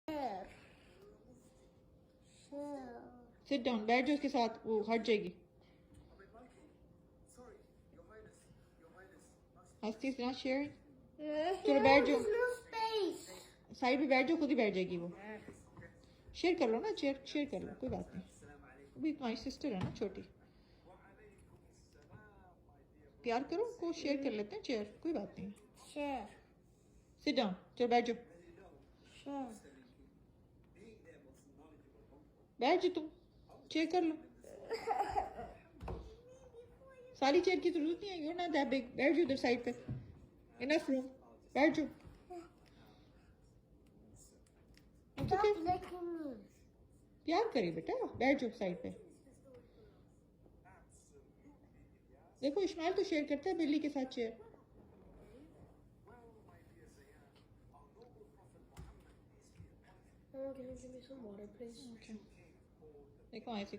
शेर शेर sit down, बैठ जाओ उसके साथ, वो हट जाएगी। मस्ती इज नॉट शेयरिंग। चलो बैठ जाओ, साइड पे बैठ जाओ, खुद ही बैठ जाएगी वो। शेयर कर लो ना, चेयर शेयर कर लो, कोई बात नहीं। अभी तुम्हारी सिस्टर है ना छोटी, प्यार करो को, शेयर कर लेते हैं चेयर, कोई बात नहीं। शेर सिट डाउन, चलो बैठ जाओ, शेर बैठ जाओ तुम, चेयर कर लो। सारी चेयर की जरूरत नहीं है, यू नॉट दैट बिग, बैठ जाओ उधर साइड पे, इनफ रूम, बैठ जाओ। Stop licking me. प्यार करे बेटा, बैठ जाओ साइड पे। देखो इस्माइल तो शेयर करता है बिल्ली के साथ chair. Can you give me some water, please? देखो ऐसे